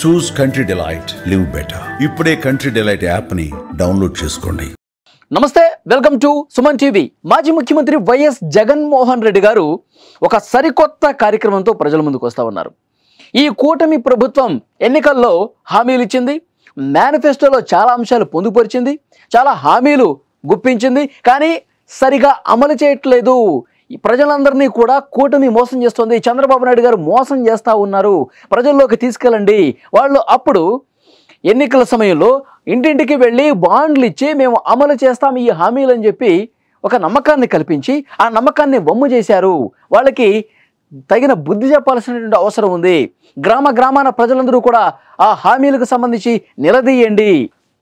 చూస్ country delight, live better. ఇప్పుడే country delight యాప్ని download చేసుకోండి. నమస్తే, వెల్కమ్ టు సుమన్ టీవీ. మాజీ ముఖ్యమంత్రి వైఎస్ జగన్మోహన్ రెడ్డి గారు ఒక సరికొత్త కార్యక్రమంతో ప్రజల ముందుకు వస్తూ ఉన్నారు. ఈ కూటమి ప్రభుత్వం ఎన్నికల్లో హామీలు ఇచ్చింది, మేనిఫెస్టోలో చాలా అంశాలు పొందుపరిచింది, చాలా హామీలు గుప్పించింది, కానీ సరిగా అమలు చేయట్లేదు. ప్రజలందరినీ కూడా కూటమి మోసం చేస్తుంది, చంద్రబాబు నాయుడు గారు మోసం చేస్తూ ఉన్నారు, ప్రజల్లోకి తీసుకెళ్ళండి. వాళ్ళు అప్పుడు ఎన్నికల సమయంలో ఇంటింటికి వెళ్ళి బాండ్లు ఇచ్చి మేము అమలు చేస్తాం ఈ హామీలు అని చెప్పి ఒక నమ్మకాన్ని కల్పించి ఆ నమ్మకాన్ని వమ్ము చేశారు. వాళ్ళకి తగిన బుద్ధి చెప్పాల్సినటువంటి అవసరం ఉంది. గ్రామాన ప్రజలందరూ కూడా ఆ హామీలకు సంబంధించి నిలదీయండి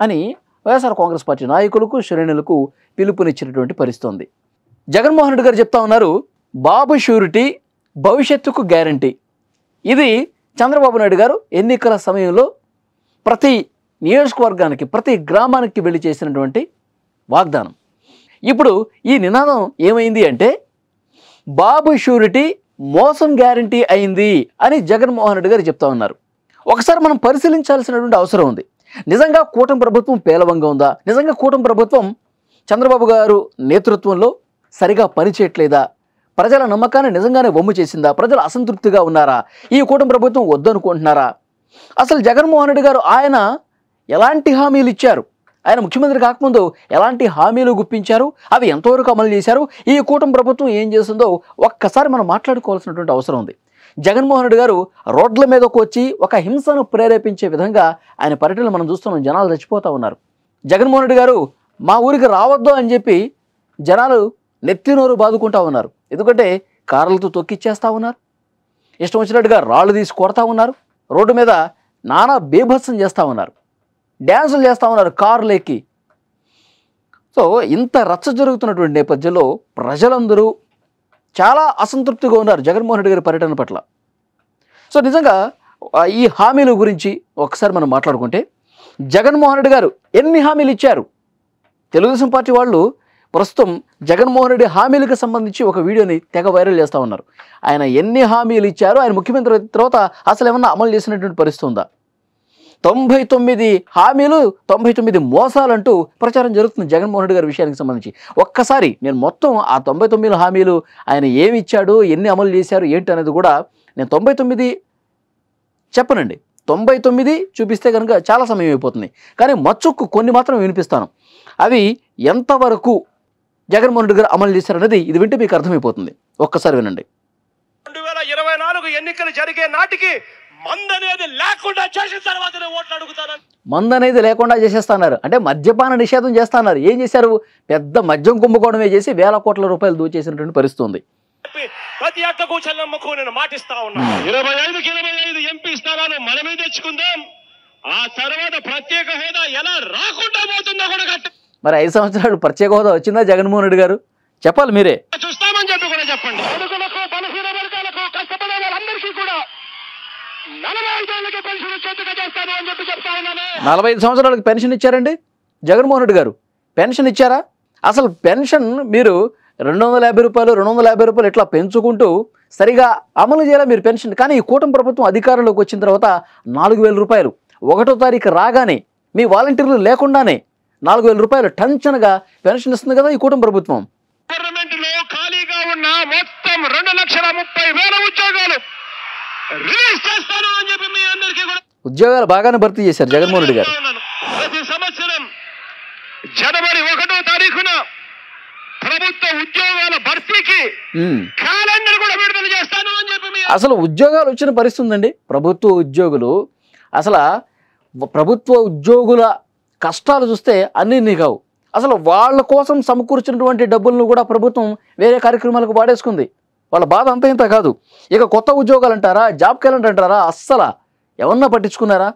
అని వైఎస్ఆర్ కాంగ్రెస్ పార్టీ నాయకులకు, శ్రేణులకు పిలుపునిచ్చినటువంటి పరిస్థితి ఉంది. జగన్మోహన్ రెడ్డి గారు చెప్తా ఉన్నారు, బాబు షూరిటీ భవిష్యత్తుకు గ్యారంటీ. ఇది చంద్రబాబు నాయుడు గారు ఎన్నికల సమయంలో ప్రతి నియోజకవర్గానికి, ప్రతి గ్రామానికి వెళ్ళి చేసినటువంటి వాగ్దానం. ఇప్పుడు ఈ నినాదం ఏమైంది అంటే బాబు షూరిటీ మోసం గ్యారంటీ అయింది అని జగన్మోహన్ రెడ్డి గారు చెప్తా ఉన్నారు. ఒకసారి మనం పరిశీలించాల్సినటువంటి అవసరం ఉంది. నిజంగా కూటమి ప్రభుత్వం పేలవంగా ఉందా? నిజంగా కూటమి ప్రభుత్వం చంద్రబాబు గారు నేతృత్వంలో సరిగా పనిచేయట్లేదా? ప్రజల నమ్మకాన్ని నిజంగానే వమ్ము చేసిందా? ప్రజలు అసంతృప్తిగా ఉన్నారా? ఈ కూటమి ప్రభుత్వం వద్దనుకుంటున్నారా? అసలు జగన్మోహన్ రెడ్డి గారు ఆయన ఎలాంటి హామీలు ఇచ్చారు? ఆయన ముఖ్యమంత్రి కాకముందు ఎలాంటి హామీలు గుప్పించారు? అవి ఎంతవరకు అమలు చేశారు? ఈ కూటమి ప్రభుత్వం ఏం చేస్తుందో ఒక్కసారి మనం మాట్లాడుకోవాల్సినటువంటి అవసరం ఉంది. జగన్మోహన్ రెడ్డి గారు రోడ్ల మీదకు వచ్చి ఒక హింసను ప్రేరేపించే విధంగా ఆయన పర్యటనలు మనం చూస్తున్నాం. జనాలు చచ్చిపోతూ ఉన్నారు. జగన్మోహన్ రెడ్డి గారు మా ఊరికి రావద్దు అని చెప్పి జనాలు నెత్తినోరు బాదుకుంటా ఉన్నారు. ఎందుకంటే కార్లతో తొక్కిచ్చేస్తూ ఉన్నారు, ఇష్టం వచ్చినట్టుగా రాళ్ళు తీసి కొడతా ఉన్నారు, రోడ్డు మీద నానా బీభత్సం చేస్తూ ఉన్నారు, డ్యాన్సులు చేస్తూ ఉన్నారు కార్లు ఎక్కి. సో ఇంత రచ్చ జరుగుతున్నటువంటి నేపథ్యంలో ప్రజలందరూ చాలా అసంతృప్తిగా ఉన్నారు జగన్మోహన్ రెడ్డి గారి పర్యటన పట్ల. సో నిజంగా ఈ హామీల గురించి ఒకసారి మనం మాట్లాడుకుంటే, జగన్మోహన్ రెడ్డి గారు ఎన్ని హామీలు ఇచ్చారు? తెలుగుదేశం పార్టీ వాళ్ళు ప్రస్తుతం జగన్మోహన్ రెడ్డి హామీలకు సంబంధించి ఒక వీడియోని తెగ వైరల్ చేస్తూ ఉన్నారు. ఆయన ఎన్ని హామీలు ఇచ్చారు, ఆయన ముఖ్యమంత్రి తర్వాత అసలు ఏమన్నా అమలు చేసినటువంటి పరిస్థితి ఉందా? 99 హామీలు, 99 మోసాలంటూ ప్రచారం జరుగుతుంది జగన్మోహన్ రెడ్డి గారి విషయానికి సంబంధించి. ఒక్కసారి నేను మొత్తం ఆ 99 హామీలు ఆయన ఏమి ఇచ్చాడు, ఎన్ని అమలు చేశారు ఏంటి అనేది కూడా నేను 99 చెప్పనండి. 99 చూపిస్తే కనుక చాలా సమయం అయిపోతుంది. కానీ మచ్చుక్కు కొన్ని మాత్రం వినిపిస్తాను. అవి ఎంతవరకు జగన్మోహన్ రెడ్డి గారు అమలు చేశారనేది ఇది వింటే మీకు అర్థమైపోతుంది. ఒక్కసారి వినండి. 2024 ఎన్నికలు జరిగే నాటికి మందనేది లేకుండా చేసిన తర్వాతనే ఓట్లు అడుగుతానని, మందనేది లేకుండా చేసేస్తున్నారు అంటే మద్యపాన నిషేధం చేస్తున్నారు. ఏం చేశారు? పెద్ద మద్యం కుంభకోణమే చేసి వేల కోట్ల రూపాయలు దోచేసినటువంటి పరిస్థితి ఉంది. ప్రతి అక్కకు చెల్లమ్మకు నేను మాటిస్తా ఉన్నా, 25కి 25 ఎంపీ స్థానాలు మనమే తెచ్చుకుందాం. ఆ తర్వాత ప్రత్యేక హోదా ఎలా రాకుండా పోతుందో కూడా మరి 5 సంవత్సరాలు ప్రత్యేక హోదా వచ్చిందా జగన్మోహన్ రెడ్డి గారు? చెప్పాలి మీరే. చూస్తామని చెప్పి కూడా చెప్పండి. కొడుకులకు, బలహీన వర్గాలకు, కష్టపడే వాళ్ళందరికీ కూడా 45 ఏళ్ళకి పెన్షన్ వచ్చేట్టుగా చేస్తాను అని చెప్పి చెప్తా ఉన్నాను. 45 సంవత్సరాలకు పెన్షన్ ఇచ్చారండి జగన్మోహన్ రెడ్డి గారు? పెన్షన్ ఇచ్చారా? అసలు పెన్షన్ మీరు 250 రూపాయలు, 250 రూపాయలు ఇట్లా పెంచుకుంటూ సరిగా అమలు చేయాలి మీరు పెన్షన్. కానీ ఈ కూటమి ప్రభుత్వం అధికారంలోకి వచ్చిన తర్వాత 4000 రూపాయలు 1వ తారీఖు రాగానే మీ వాలంటీర్లు లేకుండానే 4000 రూపాయలు టంచనగా పెన్షన్ ఇస్తుంది కదా ఈ కూటమి ప్రభుత్వం. గవర్నమెంట్ లో ఖాళీగా ఉన్న మొత్తం 2,30,30,000 ఉద్యోగాలు రిలీజ్ చేస్తాను అని చెప్పి మీ అందరికీ కూడా ఉద్యోగాలు బాగానే భర్తీ చేశారు జగన్మోహన్ రెడ్డి గారు. ప్రతి సంవత్సరం జనవరి 1వ తారీఖున ప్రభుత్వ ఉద్యోగాల భర్తీకి క్యాలెండర్ కూడా విడుదల చేస్తాను అని చెప్పి అసలు ఉద్యోగాలు వచ్చిన పరిస్థితి ఉందండి. ప్రభుత్వ ఉద్యోగులు, అసలు ప్రభుత్వ ఉద్యోగుల కష్టాలు చూస్తే అన్నీ కావు. అసలు వాళ్ళ కోసం సమకూర్చినటువంటి డబ్బులను కూడా ప్రభుత్వం వేరే కార్యక్రమాలకు వాడేసుకుంది. వాళ్ళ బాధ అంత ఇంత కాదు. ఇక కొత్త ఉద్యోగాలు అంటారా, జాబ్ క్యాలెండర్ అంటారా, అస్సలు ఎవరన్నా పట్టించుకున్నారా?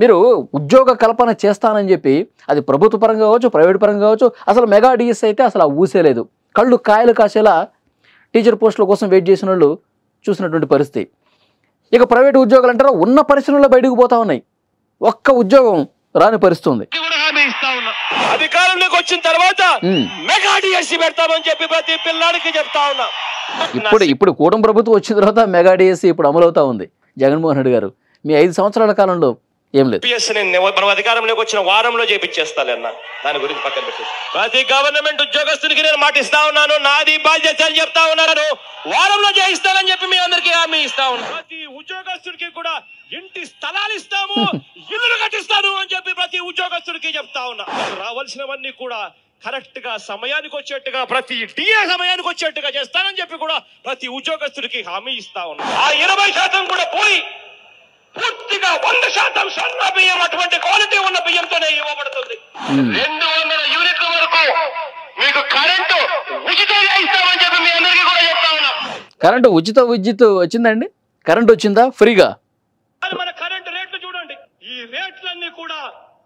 మీరు ఉద్యోగ కల్పన చేస్తానని చెప్పి అది ప్రభుత్వ పరంగా కావచ్చు, ప్రైవేట్ పరంగా కావచ్చు, అసలు మెగా డిఎస్ అయితే అసలు ఊసేలేదు. కళ్ళు కాయలు కాసేలా టీచర్ పోస్టుల కోసం వెయిట్ చేసిన వాళ్ళు చూసినటువంటి పరిస్థితి. ఇక ప్రైవేట్ ఉద్యోగాలు అంటారా, ఉన్న పరిశ్రమలో బయటకు పోతా ఉన్నాయి, ఒక్క ఉద్యోగం రాని పరిస్థితి. అధికారంలోకి వచ్చిన తర్వాత మెగా డిఎస్సి పెడతామని చెప్పి ప్రతి పిల్లాడికి చెప్తా ఉన్నా. ఇప్పుడు కూటమి ప్రభుత్వం వచ్చిన తర్వాత మెగా డిఎస్సి ఇప్పుడు అమలవుతా ఉంది. జగన్మోహన్ రెడ్డి గారు మీ 5 సంవత్సరాల కాలంలో ఏం లేదు. మనం అధికారంలోకి వచ్చిన వారంలో చేపించేస్తాను అన్న, దాని గురించి పక్కన పెట్టి ప్రతి గవర్నమెంట్ ఉద్యోగస్తునికి నేను మాటిస్తా ఉన్నాను, నాది బాధ్యత అని చెప్తా ఉన్నాను, వారంలో చేయిస్తానని చెప్పి మీ అందరికీ హామీ ఇస్తా ఉన్నాను. ప్రతి ఉద్యోగస్తుడికి కూడా ఇంటి స్థలాలు ఇస్తాము, ఇల్లు కట్టిస్తాను అని చెప్పి ప్రతి ఉద్యోగస్తుడికి చెప్తా ఉన్నా. రావాల్సినవన్నీ కూడా కరెక్ట్ గా సమయానికి వచ్చేట్టుగా, ప్రతి టీఏ సమయానికి వచ్చేట్టుగా చేస్తానని చెప్పి కూడా ప్రతి ఉద్యోగస్తుడికి హామీ ఇస్తా ఉన్నా. ఆ 20% కూడా పోయి పూర్తిగా 100% స్వర్ణ బియ్యం, అటువంటి క్వాలిటీ ఉన్న బియ్యంతోనే ఇవ్వబడుతుంది. 200 యూనిట్ల వరకు మీకు కరెంటు ఉచితంగా ఇస్తామని చెప్పి మీ అందరికీ కూడా చెప్తా ఉన్నా. కరెంటు విద్యుత్ వచ్చిందండి? కరెంట్ వచ్చిందా ఫ్రీగా? మన కరెంటు రేట్లు చూడండి, ఈ రేట్లన్నీ కూడా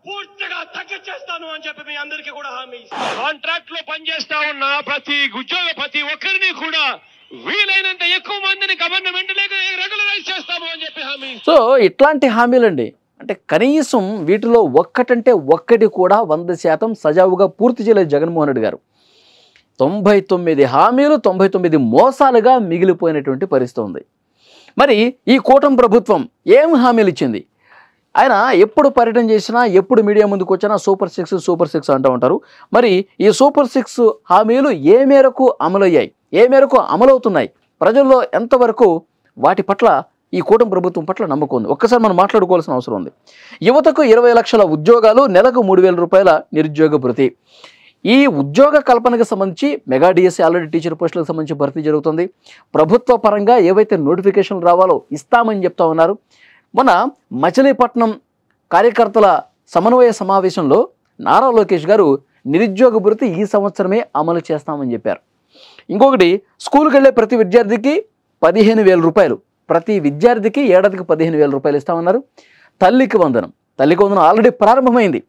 పూర్తిగా తగ్గించేస్తాను అని చెప్పి మీ అందరికీ కూడా హామీ ఇస్తాను. కాంట్రాక్ట్ లో పనిచేస్తా ఉన్న ప్రతి ఒక్కరిని కూడా వీలైనంత ఎక్కువ మందిని గవర్నమెంట్ రెగ్యులరైజ్ చేస్తాము అని చెప్పి హామీ. సో ఇట్లాంటి హామీలండి, అంటే కనీసం వీటిలో ఒక్కటంటే ఒక్కటి కూడా 100% సజావుగా పూర్తి చేయలేదు జగన్మోహన్ రెడ్డి గారు. 99 హామీలు 99 మోసాలుగా మిగిలిపోయినటువంటి పరిస్థితి ఉంది. మరి ఈ కూటమి ప్రభుత్వం ఏం హామీలు ఇచ్చింది? ఆయన ఎప్పుడు పర్యటన చేసినా, ఎప్పుడు మీడియా ముందుకు వచ్చినా సూపర్ 6 అంటూ ఉంటారు. మరి ఈ సూపర్ 6 హామీలు ఏ మేరకు అమలయ్యాయి, ఏ మేరకు అమలవుతున్నాయి, ప్రజల్లో ఎంతవరకు వాటి పట్ల ఈ కూటమి ప్రభుత్వం పట్ల నమ్మకం ఉంది? ఒక్కసారి మనం మాట్లాడుకోవాల్సిన అవసరం ఉంది. యువతకు 20 లక్షల ఉద్యోగాలు, నెలకు 3,000 రూపాయల నిరుద్యోగ భృతి. ఈ ఉద్యోగ కల్పనకు సంబంధించి మెగా డిఎస్సీ ఆల్రెడీ టీచర్ పోస్టులకు సంబంధించి భర్తీ జరుగుతుంది. ప్రభుత్వ పరంగా ఏవైతే నోటిఫికేషన్లు రావాలో ఇస్తామని చెప్తా ఉన్నారు. మొన్న మచిలీపట్నం కార్యకర్తల సమన్వయ సమావేశంలో నారా లోకేష్ గారు నిరుద్యోగ భృతి ఈ సంవత్సరమే అమలు చేస్తామని చెప్పారు. ఇంకొకటి, స్కూల్కి వెళ్ళే ప్రతి విద్యార్థికి 15,000 రూపాయలు, ప్రతి విద్యార్థికి ఏడాదికి 15,000 రూపాయలు ఇస్తామన్నారు. తల్లికి వందనం ఆల్రెడీ ప్రారంభమైంది.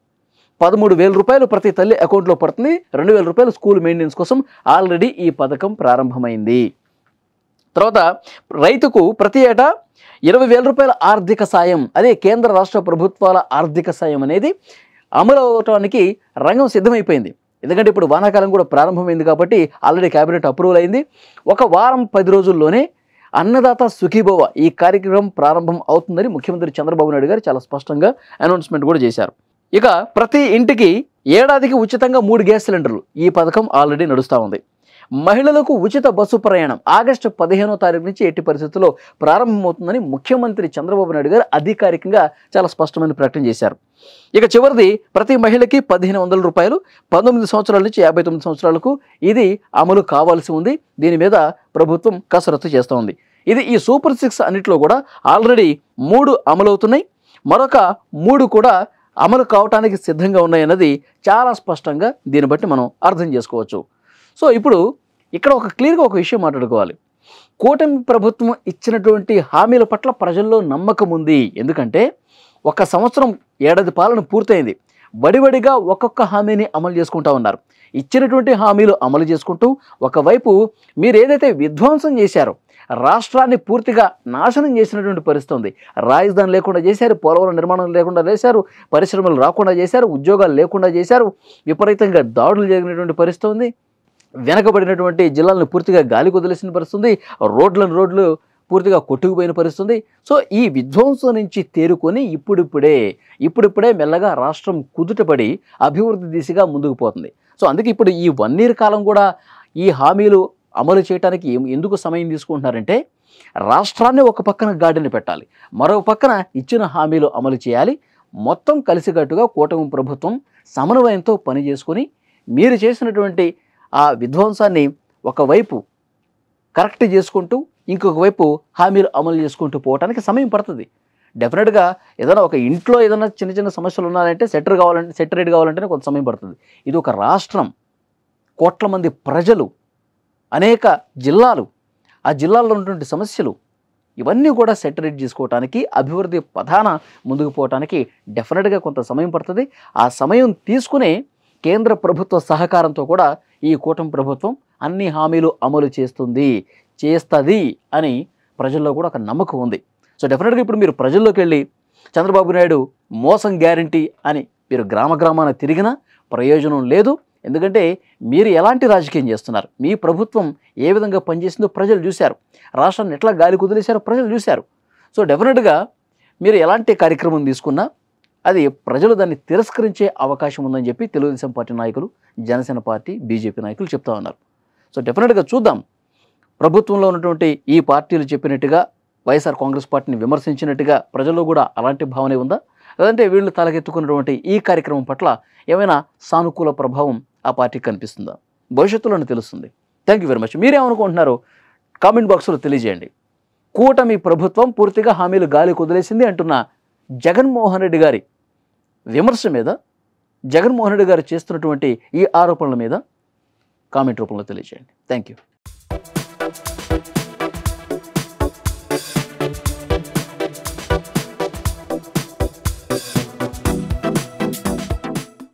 13,000 రూపాయలు ప్రతి తల్లి అకౌంట్లో పడుతుంది. 2,000 రూపాయలు స్కూల్ మెయింటెనెన్స్ కోసం ఆల్రెడీ ఈ పథకం ప్రారంభమైంది. తర్వాత రైతుకు ప్రతి ఏటా 20,000 రూపాయల ఆర్థిక సాయం, అదే కేంద్ర రాష్ట్ర ప్రభుత్వాల ఆర్థిక సాయం అనేది అమలు అవడానికి రంగం సిద్ధమైపోయింది. ఎందుకంటే ఇప్పుడు వానాకాలం కూడా ప్రారంభమైంది కాబట్టి ఆల్రెడీ క్యాబినెట్ అప్రూవల్ అయింది. ఒక వారం 10 రోజుల్లోనే అన్నదాత సుఖీభవ ఈ కార్యక్రమం ప్రారంభం అవుతుందని ముఖ్యమంత్రి చంద్రబాబు నాయుడు గారు చాలా స్పష్టంగా అనౌన్స్మెంట్ కూడా చేశారు. ఇక ప్రతి ఇంటికి ఏడాదికి ఉచితంగా 3 గ్యాస్ సిలిండర్లు, ఈ పథకం ఆల్రెడీ నడుస్తూ ఉంది. మహిళలకు ఉచిత బస్సు ప్రయాణం ఆగస్టు 15వ తారీఖు నుంచి ఎట్టి పరిస్థితుల్లో ప్రారంభమవుతుందని ముఖ్యమంత్రి చంద్రబాబు నాయుడు గారు అధికారికంగా చాలా స్పష్టమైన ప్రకటన చేశారు. ఇక చివరిది, ప్రతి మహిళకి 1,500 రూపాయలు, 19 సంవత్సరాల నుంచి 59 సంవత్సరాలకు ఇది అమలు కావాల్సి ఉంది. దీని మీద ప్రభుత్వం కసరత్తు చేస్తూ ఉంది. ఇది ఈ సూపర్ 6 అన్నింటిలో కూడా ఆల్రెడీ 3 అమలవుతున్నాయి, మరొక 3 కూడా అమలు కావటానికి సిద్ధంగా ఉన్నాయన్నది చాలా స్పష్టంగా దీన్ని బట్టి మనం అర్థం చేసుకోవచ్చు. సో ఇప్పుడు ఇక్కడ క్లియర్గా ఒక విషయం మాట్లాడుకోవాలి. కూటమి ప్రభుత్వం ఇచ్చినటువంటి హామీల పట్ల ప్రజల్లో నమ్మకం ఉంది. ఎందుకంటే 1 సంవత్సరం ఏడాది పాలన పూర్తయింది. బడిబడిగా ఒక్కొక్క హామీని అమలు చేసుకుంటూ ఉన్నారు. ఇచ్చినటువంటి హామీలు అమలు చేసుకుంటూ ఒకవైపు మీరు ఏదైతే విధ్వంసం చేశారో, రాష్ట్రాన్ని పూర్తిగా నాశనం చేసినటువంటి పరిస్థితి ఉంది. రాజధాని లేకుండా చేశారు, పోలవరం నిర్మాణం లేకుండా చేశారు, పరిశ్రమలు రాకుండా చేశారు, ఉద్యోగాలు లేకుండా చేశారు, విపరీతంగా దాడులు జరిగినటువంటి పరిస్థితి ఉంది. వెనకబడినటువంటి జిల్లాలను పూర్తిగా గాలి కుదిలేసిన పరిస్థితుంది, రోడ్లు పూర్తిగా కొట్టుకుపోయిన పరిస్థితుంది. సో ఈ విధ్వంసం నుంచి తేరుకొని ఇప్పుడిప్పుడే మెల్లగా రాష్ట్రం కుదుటపడి అభివృద్ధి దిశగా ముందుకు పోతుంది. సో అందుకే ఇప్పుడు ఈ 1 year కాలం కూడా ఈ హామీలు అమలు చేయడానికి ఎందుకు సమయం తీసుకుంటున్నారంటే, రాష్ట్రాన్ని ఒక పక్కన గాడిని పెట్టాలి, మరో పక్కన ఇచ్చిన హామీలు అమలు చేయాలి. మొత్తం కలిసికట్టుగా కూటమి ప్రభుత్వం సమన్వయంతో పనిచేసుకొని మీరు చేసినటువంటి ఆ విధ్వంసాన్ని ఒకవైపు కరెక్ట్ చేసుకుంటూ ఇంకొక వైపు హామీలు అమలు చేసుకుంటూ పోవడానికి సమయం పడుతుంది. డెఫినెట్గా ఏదైనా ఒక ఇంట్లో ఏదైనా చిన్న సమస్యలు ఉన్నాయంటే సెటరేట్ కావాలంటేనే కొంత సమయం పడుతుంది. ఇది ఒక రాష్ట్రం, కోట్ల మంది ప్రజలు, అనేక జిల్లాలు, ఆ జిల్లాల్లో ఉన్నటువంటి సమస్యలు, ఇవన్నీ కూడా సెటరేట్ చేసుకోవడానికి, అభివృద్ధి పథాన ముందుకు పోవడానికి డెఫినెట్గా కొంత సమయం పడుతుంది. ఆ సమయం తీసుకునే కేంద్ర ప్రభుత్వ సహకారంతో కూడా ఈ కూటమి ప్రభుత్వం అన్ని హామీలు అమలు చేస్తుంది అని ప్రజల్లో కూడా ఒక నమ్మకం ఉంది. సో డెఫినెట్గా ఇప్పుడు మీరు ప్రజల్లోకి వెళ్ళి చంద్రబాబు నాయుడు మోసం గ్యారంటీ అని మీరు గ్రామాన తిరిగినా ప్రయోజనం లేదు. ఎందుకంటే మీరు ఎలాంటి రాజకీయం చేస్తున్నారు, మీ ప్రభుత్వం ఏ విధంగా పనిచేసిందో ప్రజలు చూశారు, రాష్ట్రాన్ని ఎట్లా గాలి కుదిలేశారో ప్రజలు చూశారు. సో డెఫినెట్గా మీరు ఎలాంటి కార్యక్రమం తీసుకున్నా అది ప్రజలు దాన్ని తిరస్కరించే అవకాశం ఉందని చెప్పి తెలుగుదేశం పార్టీ నాయకులు, జనసేన పార్టీ, బీజేపీ నాయకులు చెప్తా ఉన్నారు. సో డెఫినెట్గా చూద్దాం, ప్రభుత్వంలో ఉన్నటువంటి ఈ పార్టీలు చెప్పినట్టుగా వైఎస్ఆర్ కాంగ్రెస్ పార్టీని విమర్శించినట్టుగా ప్రజల్లో కూడా అలాంటి భావనే ఉందా, లేదంటే వీళ్ళు తలకెత్తుకున్నటువంటి ఈ కార్యక్రమం పట్ల ఏమైనా సానుకూల ప్రభావం ఆ పార్టీకి కనిపిస్తుందా? భవిష్యత్తులోనే తెలుస్తుంది. Thank you very much. మీరేమనుకుంటున్నారో కామెంట్ బాక్స్లో తెలియజేయండి. కూటమి ప్రభుత్వం పూర్తిగా హామీలు గాలి కుదిలేసింది అంటున్న జగన్మోహన్ రెడ్డి గారి విమర్శ మీద, జగన్మోహన్ రెడ్డి గారు చేస్తున్నటువంటి ఈ ఆరోపణల మీద కామెంట్ రూపంలో తెలియజేయండి. Thank you.